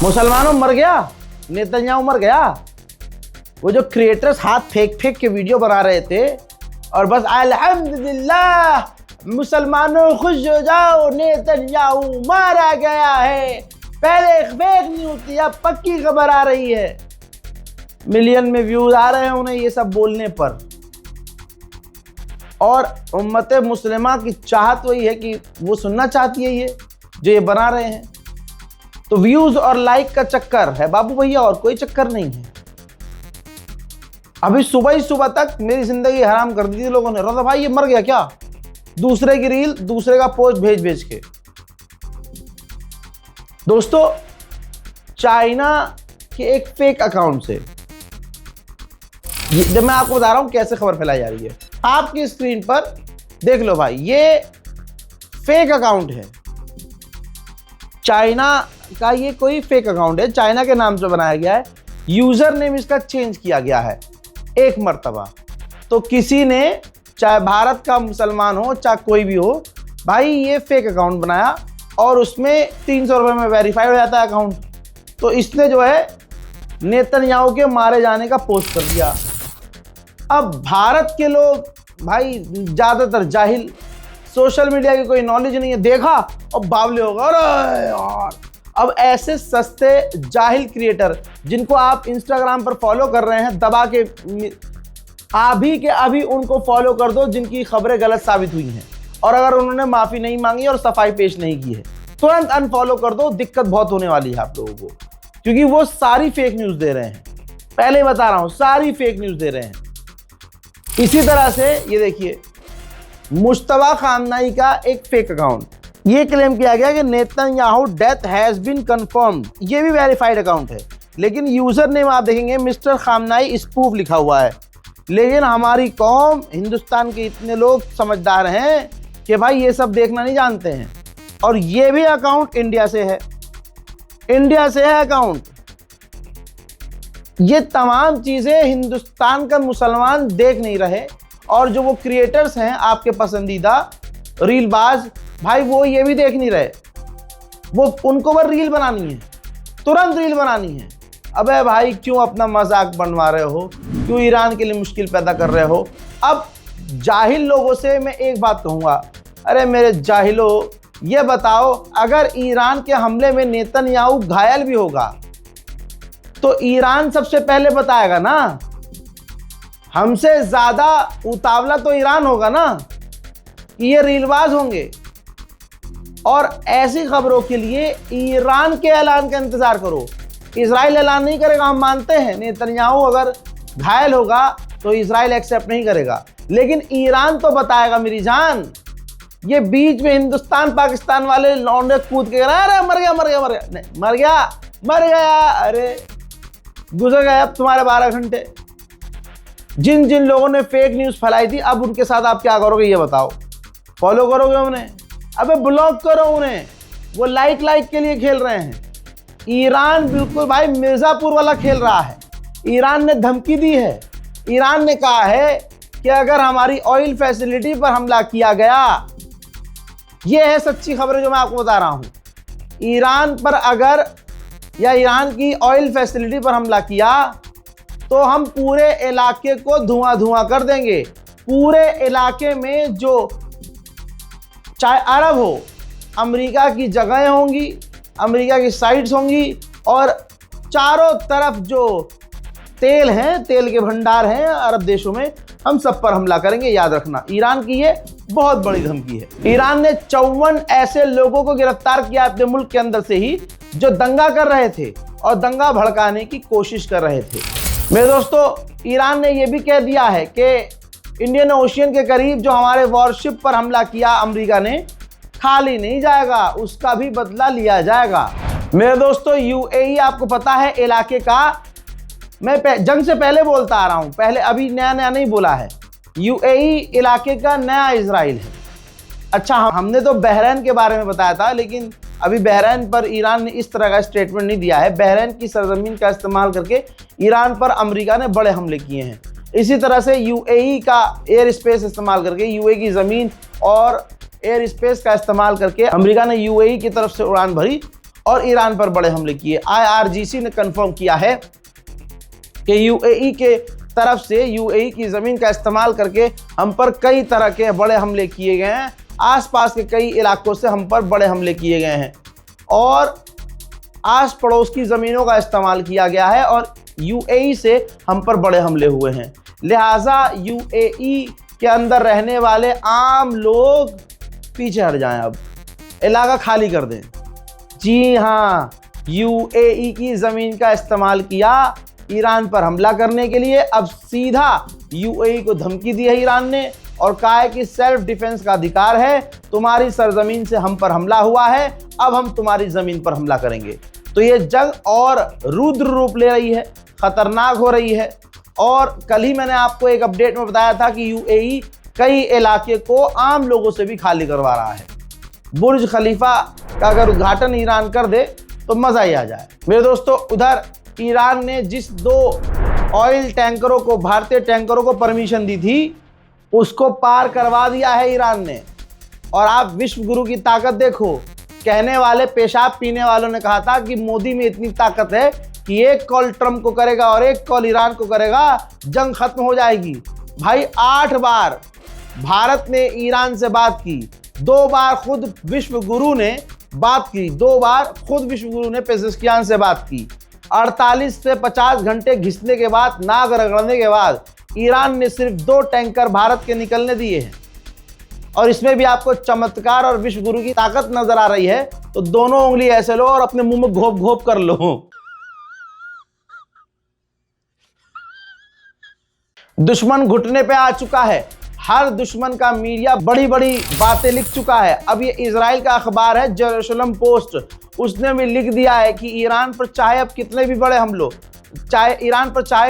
मुसलमानों मर गया, नेतन्याहू मर गया। वो जो क्रिएटर्स हाथ फेंक फेंक के वीडियो बना रहे थे और बस अल्हम्दुलिल्लाह मुसलमानों खुश हो जाओ नेतन्याहू मारा गया है, पहले फेक न्यूज़ थी अब पक्की खबर आ रही है। मिलियन में व्यूज आ रहे हैं उन्हें ये सब बोलने पर। और उम्मत मुस्लिमा की चाहत वही है कि वो सुनना चाहती है ये जो ये बना रहे हैं। तो व्यूज और लाइक का चक्कर है बाबू भैया, और कोई चक्कर नहीं है। अभी सुबह ही सुबह तक मेरी जिंदगी हराम कर दी थी लोगों ने। रज़ा भाई ये मर गया क्या, दूसरे की रील दूसरे का पोस्ट भेज भेज के। दोस्तों चाइना के एक फेक अकाउंट से, जब मैं आपको बता रहा हूं कैसे खबर फैलाई जा रही है, आपकी स्क्रीन पर देख लो भाई, ये फेक अकाउंट है। चाइना का ये कोई फेक अकाउंट है, चाइना के नाम से बनाया गया है। यूजर नेम इसका चेंज किया गया है एक मर्तबा। तो किसी ने, चाहे भारत का मुसलमान हो चाहे कोई भी हो भाई, ये फेक अकाउंट बनाया और उसमें 300 रुपये में वेरीफाई हो जाता है अकाउंट। तो इसने जो है नेतन्याहू के मारे जाने का पोस्ट कर दिया। अब भारत के लोग भाई ज़्यादातर जाहिल, सोशल मीडिया की कोई नॉलेज नहीं है, देखा और बावले होगा अरे यार। अब ऐसे सस्ते जाहिल क्रिएटर जिनको आप इंस्टाग्राम पर फॉलो कर रहे हैं, दबा के अभी के अभी उनको फॉलो कर दो जिनकी खबरें गलत साबित हुई हैं, और अगर उन्होंने माफ़ी नहीं मांगी और सफाई पेश नहीं की है तुरंत अनफॉलो कर दो। दिक्कत बहुत होने वाली है आप लोगों को, क्योंकि वो सारी फेक न्यूज़ दे रहे हैं। पहले बता रहा हूँ, सारी फेक न्यूज़ दे रहे हैं। इसी तरह से ये देखिए, मुश्तबा खामनाई का एक फेक अकाउंट, ये क्लेम किया गया कि Netanyahu death has been confirmed. ये भी वेरीफाइड अकाउंट है, लेकिन यूज़र नेम आप देखेंगे मिस्टर खामनाई स्पूफ लिखा हुआ है। लेकिन हमारी कौम, हिंदुस्तान के इतने लोग समझदार हैं कि भाई ये सब देखना नहीं जानते हैं। और ये भी अकाउंट इंडिया से है, इंडिया से है अकाउंट। ये तमाम चीज़ें हिंदुस्तान का मुसलमान देख नहीं रहे, और जो वो क्रिएटर्स हैं आपके पसंदीदा रीलबाज भाई, वो ये भी देख नहीं रहे। वो उनको बस रील बनानी है, तुरंत रील बनानी है। अबे भाई क्यों अपना मजाक बनवा रहे हो, क्यों ईरान के लिए मुश्किल पैदा कर रहे हो। अब जाहिल लोगों से मैं एक बात कहूँगा, अरे मेरे जाहिलो ये बताओ, अगर ईरान के हमले में नेतन्याहू घायल भी होगा तो ईरान सबसे पहले बताएगा ना। हमसे ज़्यादा उतावला तो ईरान होगा ना कि ये रीलबाज होंगे। और ऐसी खबरों के लिए ईरान के ऐलान का इंतज़ार करो। इजराइल ऐलान नहीं करेगा, हम मानते हैं नेतन्याहू अगर घायल होगा तो इजराइल एक्सेप्ट नहीं करेगा, लेकिन ईरान तो बताएगा मेरी जान। ये बीच में हिंदुस्तान पाकिस्तान वाले लौंडे कूद के अरे मर गया मर गया मर गया, नहीं मर गया मर गया, अरे गुजर गए अब तुम्हारे 12 घंटे। जिन जिन लोगों ने फेक न्यूज़ फैलाई थी, अब उनके साथ आप क्या करोगे ये बताओ। फॉलो करोगे उन्हें? अबे ब्लॉक करो उन्हें, वो लाइक के लिए खेल रहे हैं। ईरान बिल्कुल भाई मिर्ज़ापुर वाला खेल रहा है। ईरान ने धमकी दी है, ईरान ने कहा है कि अगर हमारी ऑयल फैसिलिटी पर हमला किया गया, ये है सच्ची खबरें जो मैं आपको बता रहा हूँ, ईरान पर अगर या ईरान की ऑयल फैसिलिटी पर हमला किया तो हम पूरे इलाके को धुआं धुआं कर देंगे। पूरे इलाके में जो चाहे अरब हो, अमेरिका की जगहें होंगी, अमेरिका की साइट्स होंगी, और चारों तरफ जो तेल हैं, तेल के भंडार हैं अरब देशों में, हम सब पर हमला करेंगे। याद रखना, ईरान की ये बहुत बड़ी धमकी है। ईरान ने 54 ऐसे लोगों को गिरफ्तार किया अपने मुल्क के अंदर से ही जो दंगा कर रहे थे और दंगा भड़काने की कोशिश कर रहे थे। मेरे दोस्तों, ईरान ने यह भी कह दिया है कि इंडियन ओशियन के करीब जो हमारे वॉरशिप पर हमला किया अमेरिका ने, खाली नहीं जाएगा, उसका भी बदला लिया जाएगा। मेरे दोस्तों, यूएई आपको पता है इलाके का, मैं जंग से पहले बोलता आ रहा हूं, पहले अभी नया नया नहीं बोला है, यूएई इलाके का नया इजराइल है। अच्छा, हमने तो बहरीन के बारे में बताया था, लेकिन अभी बहरीन पर ईरान ने इस तरह का स्टेटमेंट नहीं दिया है। बहरीन की सरजमीन का इस्तेमाल करके ईरान पर अमेरिका ने बड़े हमले किए हैं। इसी तरह से यूएई का एयर स्पेस इस्तेमाल करके, यूएई की ज़मीन और एयर स्पेस का इस्तेमाल करके अमेरिका ने यूएई की तरफ से उड़ान भरी और ईरान पर बड़े हमले किए। IRGC ने कंफर्म किया है कि यूएई के तरफ से यूएई की जमीन का इस्तेमाल करके हम पर कई तरह के बड़े हमले किए गए हैं। आसपास के कई इलाकों से हम पर बड़े हमले किए गए हैं और आस पड़ोस की ज़मीनों का इस्तेमाल किया गया है और यूएई से हम पर बड़े हमले हुए हैं। लिहाजा यूएई के अंदर रहने वाले आम लोग पीछे हट जाएं, अब इलाका खाली कर दें। जी हाँ, यूएई की ज़मीन का इस्तेमाल किया ईरान पर हमला करने के लिए। अब सीधा यूएई को धमकी दी है ईरान ने और कहा है कि सेल्फ डिफेंस का अधिकार है, तुम्हारी सरजमीन से हम पर हमला हुआ है, अब हम तुम्हारी ज़मीन पर हमला करेंगे। तो ये जंग और रुद्र रूप ले रही है, खतरनाक हो रही है। और कल ही मैंने आपको एक अपडेट में बताया था कि यूएई कई इलाके को आम लोगों से भी खाली करवा रहा है। बुर्ज खलीफा का अगर उद्घाटन ईरान कर दे तो मज़ा ही आ जाए। मेरे दोस्तों, उधर ईरान ने जिस 2 ऑयल टैंकरों को, भारतीय टैंकरों को परमिशन दी थी, उसको पार करवा दिया है ईरान ने। और आप विश्व गुरु की ताकत देखो। कहने वाले पेशाब पीने वालों ने कहा था कि मोदी में इतनी ताकत है कि एक कॉल ट्रंप को करेगा और एक कॉल ईरान को करेगा, जंग खत्म हो जाएगी। भाई 8 बार भारत ने ईरान से बात की, 2 बार खुद विश्व गुरु ने बात की, 2 बार खुद विश्व गुरु ने पेजेश्कियान से बात की। 48 से 50 घंटे घिसने के बाद, नाक रगड़ने के बाद ईरान ने सिर्फ 2 टैंकर भारत के निकलने दिए हैं। और इसमें भी आपको चमत्कार और विश्व गुरु की ताकत नजर आ रही है तो दोनों उंगली ऐसे लो और अपने मुंह में घोप घोप कर लो। दुश्मन घुटने पे आ चुका है। हर दुश्मन का मीडिया बड़ी बड़ी बातें लिख चुका है। अब ये इजराइल का अखबार है जेरूसलम पोस्ट, उसने भी लिख दिया है कि ईरान पर चाहे अब कितने भी बड़े हमले,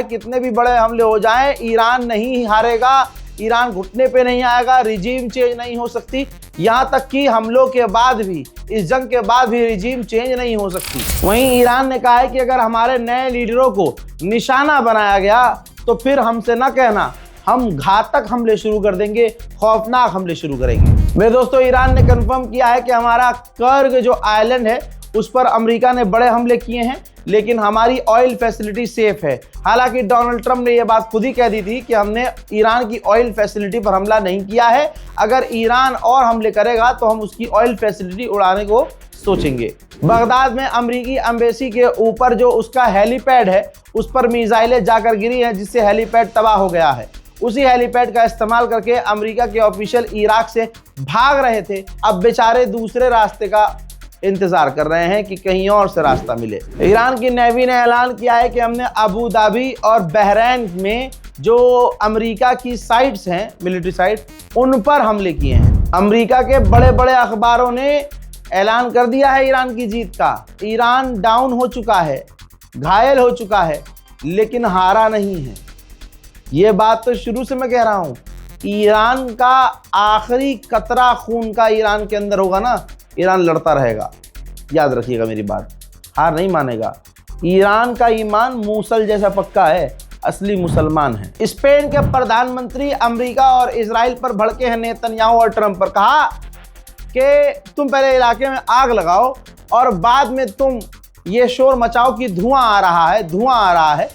कितने भी बड़े हमले हो जाएं, ईरान नहीं हारेगा, ईरान घुटने पे नहीं आएगा, रिजीम चेंज नहीं हो सकती। यहाँ तक कि हमलों के बाद भी, इस जंग के बाद भी रिजीम चेंज नहीं हो सकती। वहीं ईरान ने कहा है कि अगर हमारे नए लीडरों को निशाना बनाया गया तो फिर हमसे न कहना, हम घातक हमले शुरू कर देंगे, खौफनाक हमले शुरू करेंगे। मेरे दोस्तों, ईरान ने कंफर्म किया है कि हमारा कर्ग जो आइलैंड है उस पर अमेरिका ने बड़े हमले किए हैं, लेकिन हमारी ऑयल फैसिलिटी सेफ है। हालांकि डोनाल्ड ट्रंप ने यह बात खुद ही कह दी थी कि हमने ईरान की ऑयल फैसिलिटी पर हमला नहीं किया है, अगर ईरान और हमले करेगा तो हम उसकी ऑयल फैसिलिटी उड़ाने को सोचेंगे। बगदाद में अमेरिकी एम्बेसी के ऊपर जो उसका हेलीपैड है उस पर मिसाइलें जाकर गिरी हैं, जिससे हेलीपैड तबाह हो गया है। उसी हेलीपैड का इस्तेमाल करके अमेरिका के ऑफिशियल इराक से भाग रहे थे। अब बेचारे दूसरे रास्ते का इंतजार कर रहे हैं कि कहीं और से रास्ता मिले। ईरान की नेवी ने ऐलान किया है कि हमने अबू धाबी और बहरैन में जो अमेरिका की साइट्स हैं, मिलिट्री साइट, उन पर हमले किए हैं। अमेरिका के बड़े बड़े अखबारों ने ऐलान कर दिया है ईरान की जीत का। ईरान डाउन हो चुका है, घायल हो चुका है, लेकिन हारा नहीं है। ये बात तो शुरू से मैं कह रहा हूं, ईरान का आखिरी कतरा खून का ईरान के अंदर होगा ना, ईरान लड़ता रहेगा। याद रखिएगा मेरी बात, हार नहीं मानेगा। ईरान का ईमान मूसल जैसा पक्का है, असली मुसलमान है। स्पेन के प्रधानमंत्री अमेरिका और इजराइल पर भड़के हैं नेतन्याहू और ट्रंप पर। कहा कि तुम पहले इलाके में आग लगाओ और बाद में तुम ये शोर मचाओ कि धुआं आ रहा है।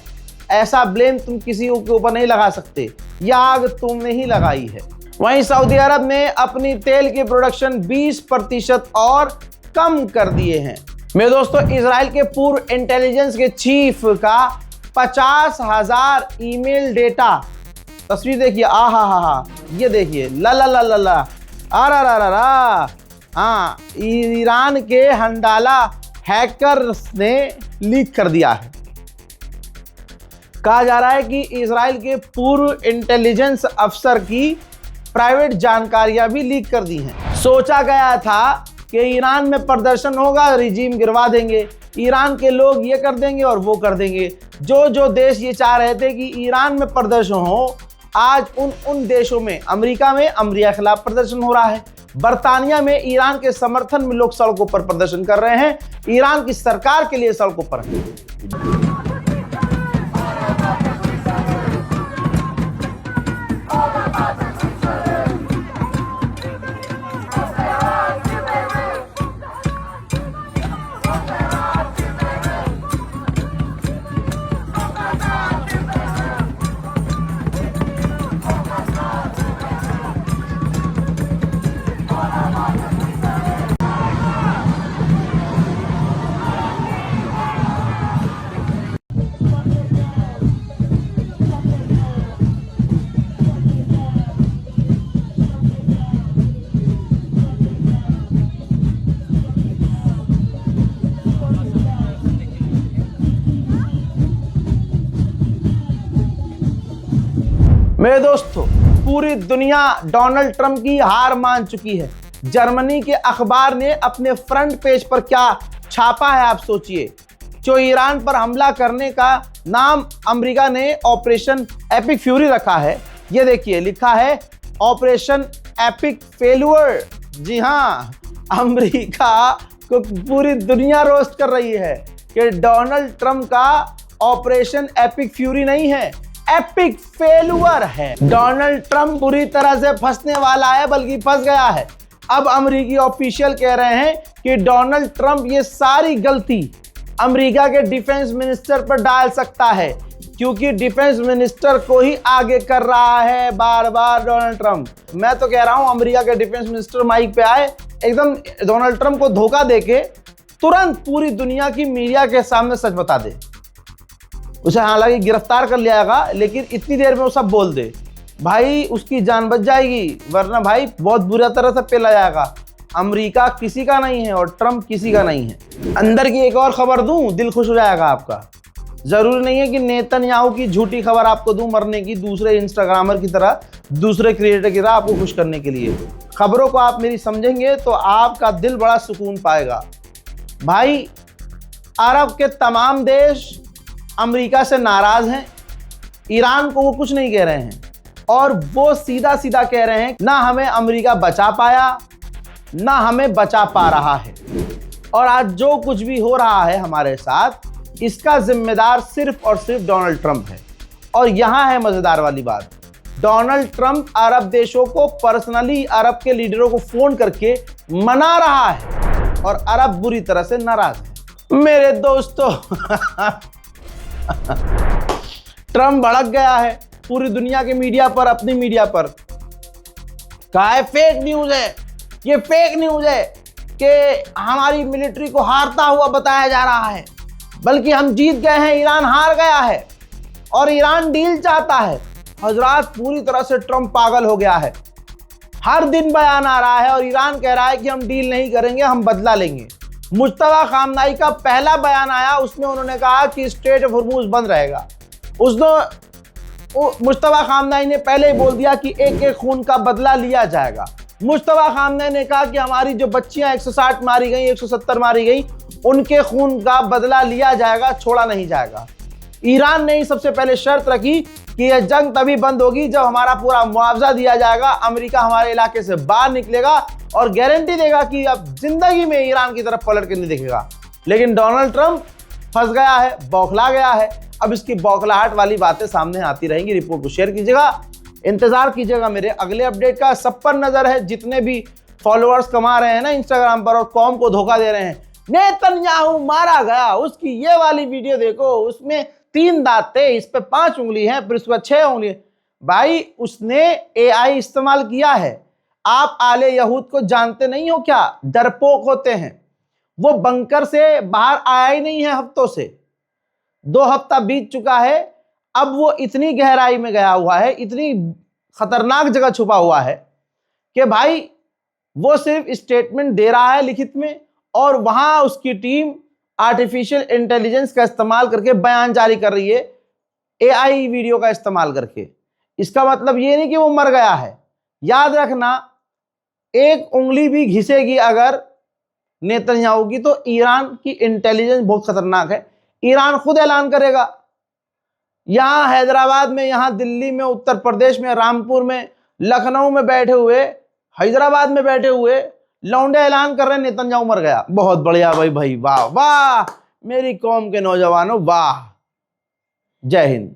ऐसा ब्लेम तुम किसी के ऊपर नहीं लगा सकते, यह आग तुमने ही लगाई है। वहीं सऊदी अरब ने अपनी तेल की प्रोडक्शन 20% और कम कर दिए हैं। मेरे दोस्तों, इजराइल के पूर्व इंटेलिजेंस के चीफ का 50,000 ईमेल डेटा, तस्वीर देखिए, आहा, ये देखिए, ला हाँ, ईरान के हंडाला हैकर्स ने लीक कर दिया है। कहा जा रहा है कि इजराइल के पूर्व इंटेलिजेंस अफसर की प्राइवेट जानकारियां भी लीक कर दी हैं। सोचा गया था कि ईरान में प्रदर्शन होगा, रिजीम गिरवा देंगे, ईरान के लोग ये कर देंगे और वो कर देंगे। जो देश ये चाह रहे थे कि ईरान में प्रदर्शन हो, आज उन देशों में, अमेरिका में अमेरिका के खिलाफ प्रदर्शन हो रहा है, बर्तानिया में ईरान के समर्थन में लोग सड़कों पर प्रदर्शन कर रहे हैं, ईरान की सरकार के लिए सड़कों पर हैं। मेरे दोस्तों, पूरी दुनिया डोनाल्ड ट्रंप की हार मान चुकी है। जर्मनी के अखबार ने अपने फ्रंट पेज पर क्या छापा है आप सोचिए। जो ईरान पर हमला करने का नाम अमेरिका ने ऑपरेशन एपिक फ्यूरी रखा है, ये देखिए लिखा है ऑपरेशन एपिक फेल्यूर। जी हाँ, अमेरिका को पूरी दुनिया रोस्ट कर रही है कि डोनाल्ड ट्रंप का ऑपरेशन एपिक फ्यूरी नहीं है, एपिक फेल्यूर है। डोनाल्ड ट्रंप बुरी तरह से फंसने वाला है, बल्कि फंस गया है। अब अमेरिकी ऑफिशियल कह रहे हैं कि डोनाल्ड ट्रंप ये सारी गलती अमेरिका के डिफेंस मिनिस्टर पर डाल सकता है, क्योंकि डिफेंस मिनिस्टर को ही आगे कर रहा है बार बार डोनाल्ड ट्रंप। मैं तो कह रहा हूं अमेरिका के डिफेंस मिनिस्टर माइक पे आए, एकदम डोनाल्ड ट्रंप को धोखा देके तुरंत पूरी दुनिया की मीडिया के सामने सच बता दे। उसे हालांकि गिरफ्तार कर लिया जाएगा, लेकिन इतनी देर में वो सब बोल दे, भाई उसकी जान बच जाएगी, वरना भाई बहुत बुरा तरह से पेला जाएगा। अमेरिका किसी का नहीं है और ट्रंप किसी का नहीं है। अंदर की एक और खबर दूं, दिल खुश हो जाएगा आपका। जरूरी नहीं है कि नेतन्याहू की झूठी खबर आपको दूं मरने की, दूसरे इंस्टाग्रामर की तरह, दूसरे क्रिएटर की तरह आपको खुश करने के लिए। खबरों को आप मेरी समझेंगे तो आपका दिल बड़ा सुकून पाएगा। भाई, अरब के तमाम देश अमेरिका से नाराज हैं। ईरान को वो कुछ नहीं कह रहे हैं, और वो सीधा सीधा कह रहे हैं ना हमें अमेरिका बचा पाया, ना हमें बचा पा रहा है। और आज जो कुछ भी हो रहा है हमारे साथ, इसका जिम्मेदार सिर्फ और सिर्फ डोनाल्ड ट्रंप है। और यहां है मजेदार वाली बात, डोनाल्ड ट्रंप अरब देशों को पर्सनली, अरब के लीडरों को फोन करके मना रहा है, और अरब बुरी तरह से नाराज है। मेरे दोस्तों ट्रंप भड़क गया है पूरी दुनिया के मीडिया पर, अपनी मीडिया पर। कहा है फेक न्यूज है, ये फेक न्यूज है कि हमारी मिलिट्री को हारता हुआ बताया जा रहा है, बल्कि हम जीत गए हैं, ईरान हार गया है और ईरान डील चाहता है। हजरात, पूरी तरह से ट्रंप पागल हो गया है। हर दिन बयान आ रहा है और ईरान कह रहा है कि हम डील नहीं करेंगे, हम बदला लेंगे। मुश्तबा खामनाई का पहला बयान आया, उसमें उन्होंने कहा कि स्ट्रेट ऑफ हॉर्मुज बंद रहेगा। मुश्तबा खामनाई ने पहले ही बोल दिया कि एक एक खून का बदला लिया जाएगा। मुश्तबा खामनाई ने कहा कि हमारी जो बच्चियां 160 मारी गई, 170 मारी गई, उनके खून का बदला लिया जाएगा, छोड़ा नहीं जाएगा। ईरान ने ही सबसे पहले शर्त रखी कि यह जंग तभी बंद होगी जब हमारा पूरा मुआवजा दिया जाएगा, अमेरिका हमारे इलाके से बाहर निकलेगा और गारंटी देगा कि अब जिंदगी में ईरान की तरफ पलट के नहीं देखेगा। लेकिन डोनाल्ड ट्रंप फंस गया है, बौखला गया है। अब इसकी बौखलाहट वाली बातें सामने आती रहेंगी। रिपोर्ट को शेयर कीजिएगा, इंतजार कीजिएगा मेरे अगले अपडेट का। सब पर नजर है, जितने भी फॉलोअर्स कमा रहे हैं ना इंस्टाग्राम पर और कौम को धोखा दे रहे हैं। नेतन्याहू मारा गया, उसकी ये वाली वीडियो देखो, उसमें 3 दांत थे, इस पे 5 उंगली है, फिर उस पर 6 उंगली। भाई, उसने AI इस्तेमाल किया है। आप आले यहूद को जानते नहीं हो क्या? डरपोक होते हैं। वो बंकर से बाहर आया ही नहीं है हफ्तों से। 2 हफ्ता बीत चुका है, अब वो इतनी गहराई में गया हुआ है, इतनी खतरनाक जगह छुपा हुआ है कि भाई वो सिर्फ स्टेटमेंट दे रहा है लिखित में, और वहां उसकी टीम आर्टिफिशियल इंटेलिजेंस का इस्तेमाल करके बयान जारी कर रही है, AI वीडियो का इस्तेमाल करके। इसका मतलब ये नहीं कि वो मर गया है। याद रखना, एक उंगली भी घिसेगी अगर नेतन्याहू की, तो ईरान की इंटेलिजेंस बहुत खतरनाक है। ईरान खुद ऐलान करेगा। यहां हैदराबाद में, यहां दिल्ली में, उत्तर प्रदेश में, रामपुर में, लखनऊ में बैठे हुए, हैदराबाद में बैठे हुए लौंडे ऐलान कर रहे हैं नेतन्याहू मर गया। बहुत बढ़िया भाई, वाह वाह मेरी कौम के नौजवानों, वाह। जय हिंद।